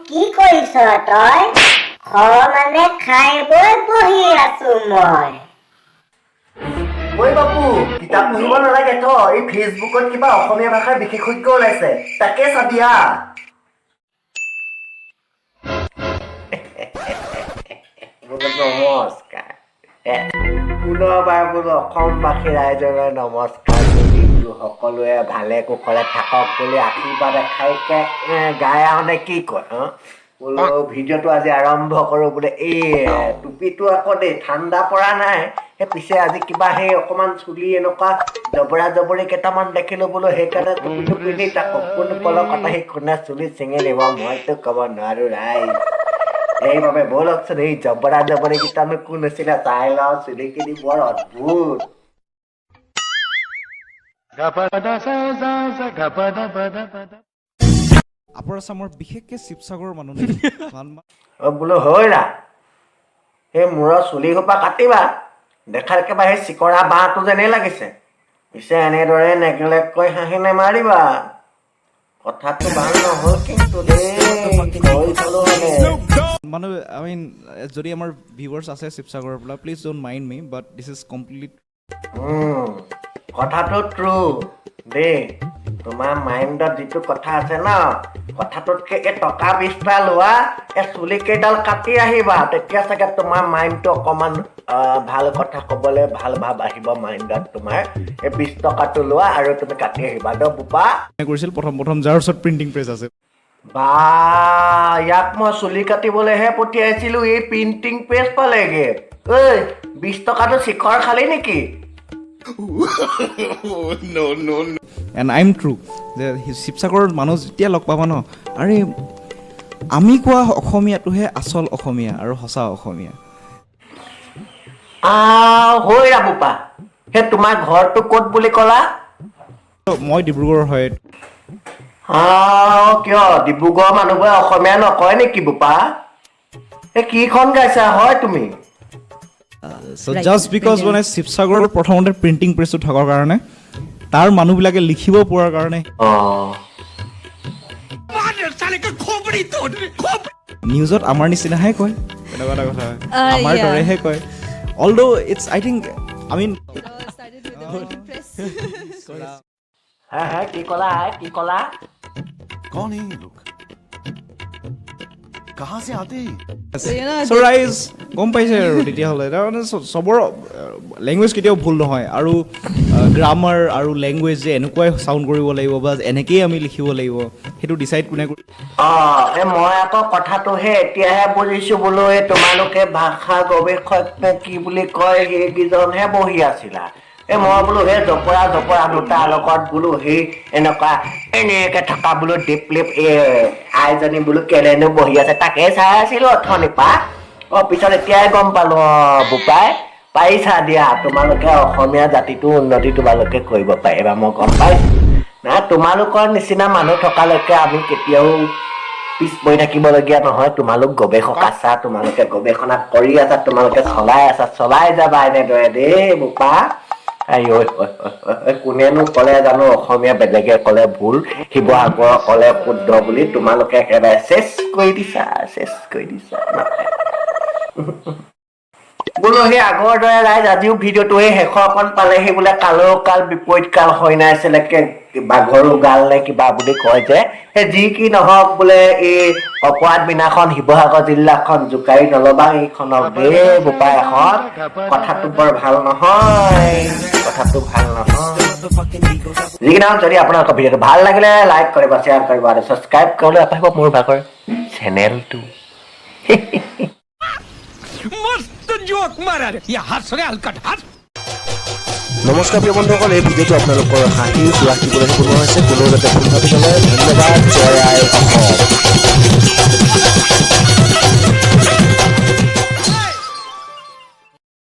কি কৰিছ তই? মানে খাই বৈ বহি আছো মই। ঐ বাপু, কিতাপ পঢ়িব নালাগে তো। এই ফেচবুকত কিবা অসমীয়া ভাষাৰ বিশেষজ্ঞ ওলাইছে, তাকে চাবি হা। নমস্কাৰ। পুনৰবাৰ বোলো অসমবাসী ৰাইজলৈ নমস্কাৰ দিলোঁ। সকলোৱে ভালে কুশলে থাকক বুলি আশীৰ্বাদ এখাইকে গাই আহোঁতে কি কয় বোলো ভিডিঅ'টো আজি আৰম্ভ কৰোঁ বোলে। এই টুপিটো আকৌ দেই ঠাণ্ডা পৰা নাই। সেই পিছে আজি কিবা সেই অকণমান চুলি এনেকুৱা জবৰা জবৰি কেইটামান দেখিলোঁ বোলো, সেইকাৰণে টুপিটো পিন্ধি তাকো কোন কলৰ কথা সেই কোনে চুলি ছিঙি নিব মইতো ক'ব নোৱাৰোঁ ৰাইজ। সেইবাবে ব'লকচোন এই জবৰা জবৰিকেইটানো কোন আছিলে চাই লওঁ। চুলিখিনি বৰ অদ্ভুত। আপাৰ আছামৰ বিশেষকৈ শিৱসাগৰৰ মানুহ বোলো হৈৰা সেই মূৰৰ চুলি সোপা কাটিবা, দেখাত একেবাৰে সেই চিকৰা বাঁহটো যেনেই লাগিছে। পিছে এনেদৰে নেগলেটকৈ হাঁহি নেমাৰিবা, কথাটো ভাল নহ'ল কিন্তু দেই। মানে আই মিন যদি আমাৰ ভিউৱাৰ্ছ আছে শিৱসাগৰৰ পৰা, please don't mind me, but this is complete. কথাটো ট্ৰু দেই। তোমাৰ মাইণ্ডত যিটো কথা আছে ন, কথাটোতকে এই টকা 20টা লোৱা, এই চুলি কেইডাল কাটি আহিবা, তেতিয়া চাগে তোমাৰ মাইণ্ডটো অকণমান ভাল কথা ক'বলৈ ভাল ভাৱ আহিব মাইণ্ডত তোমাৰ। এই 20 টকাটো লোৱা আৰু তুমি কাটি আহিবা ন বোপা। কৰিছিল প্ৰথম যাৰ ওচৰত প্ৰিণ্টিং প্ৰেছ আছে। বা ইয়াক মই চুলি কাটিবলৈহে পঠিয়াইছিলোঁ, এই প্ৰিণ্টিং প্ৰেছ পালেগে। ঐ 20 টকাটো শিখৰ খালি নেকি? এণ্ড আই এম ট্ৰু যে শিৱসাগৰৰ মানুহ যেতিয়া লগ পাবা ন, আৰে আমি কোৱা অসমীয়াটোহে আচল অসমীয়া আৰু সঁচা অসমীয়া। হৈ ৰাবোপা, সেই তোমাৰ ঘৰটো ক'ত বুলি ক'লা? মই ডিব্ৰুগড়ৰ হয়। কিয় ডিব্ৰুগড়ৰ মানুহবোৰে অসমীয়া নকয় নেকি বোপা? এই কিখন গাইছা হয় তুমি? জাষ্ট বিকজ মানে শিৱসাগৰৰ প্ৰথমতে প্ৰিণ্টিং প্ৰেছটো থকাৰ কাৰণে, তাৰ মানুহবিলাকে লিখিব পোৱাৰ কাৰণে নিউজত আমাৰ নিচিনাহে কয়, এনেকুৱা এটা কথা আমাৰ দৰেহে কয়। Although it's I think I mean কি ক'লা? कौन है ये लोग? कहाँ से आते हैं? চ' ৰাইজ গম পাইছে আৰু তেতিয়াহ'লে তাৰমানে চবৰ লেংগুৱেজ কেতিয়াও ভুল নহয়, আৰু গ্ৰামাৰ আৰু লেংগুৱেজ যে এনেকুৱাই চাউণ্ড কৰিব লাগিব বা এনেকেই আমি লিখিব লাগিব, সেইটো ডিচাইড কোনে কৰিব। মই আকৌ কথাটোহে এতিয়াহে বুজিছোঁ বোলো। এই তোমালোকে ভাষা গৱেষক নে কি বুলি কয় সেইকেইজনহে বহি আছিলা। মই বোলো সেই জপৰা দুটা লগত বোলো সেই এনেকে থকা বোলো ডিপলিপ আইজনী বোলো কেলেনো বহি আছে, তাকে চাই আছিলো অথনিৰ পৰা। পিছত এতিয়াই গম পালো বোপাই। পাৰিছা দিয়া, তোমালোকে অসমীয়া জাতিটোৰ উন্নতি তোমালোকে কৰিব পাৰিবা, মই গম পাইছো না। তোমালোকৰ নিচিনা মানুহ থকালৈকে আমি কেতিয়াও পিছ পৰি থাকিবলগীয়া নহয়। তোমালোক গৱেষক আছা, তোমালোকে গৱেষণা কৰি আছা, তোমালোকে চলাই যাবা এনেদৰে দেই বোপা। কোনেনো ক'লে জানো অসমীয়া বেলেগে ক'লে ভুল, শিৱসাগৰ ক'লে শুদ্ধ বুলি। তোমালোকে একেবাৰে চেছ কৰি দিছা বোলো। সেই আগৰ দৰে ৰাইজ আজিও ভিডিঅ'টো এই শেষৰকণ পালেহি বোলে। কালো কাল বিপৰীত কাল হৈ নাইছিলে, বাঘৰো গাল নে কিবা বুলি কয় যে। সেই যি কি নহওক বোলে, এই অপৰাধ বিনাশন শিৱসাগৰ জিলাখন জোকাৰি নল'বা এইখনক দেই বোপা। এখন কথাটো বৰ ভাল নহয়, যিকি নহওক, যদি আপোনালোকৰ ভিডিঅ'টো ভাল লাগিলে লাইক কৰিব, শ্বেয়াৰ কৰিব আৰু ছাবস্ক্ৰাইব কৰিবলৈ নাপাহৰিব মোৰ ভাগৰ চেনেলটো। নমস্কাৰ প্ৰিয় বন্ধুসকল, এই ভিডিঅ'টো আপোনালোকৰ হাঁহিৰ সুৰাক দিবলৈ বনোৱা হৈছে। কোনো যাতে ভুল ভাবি নলয়। ধন্যবাদ। জয় আই অসম।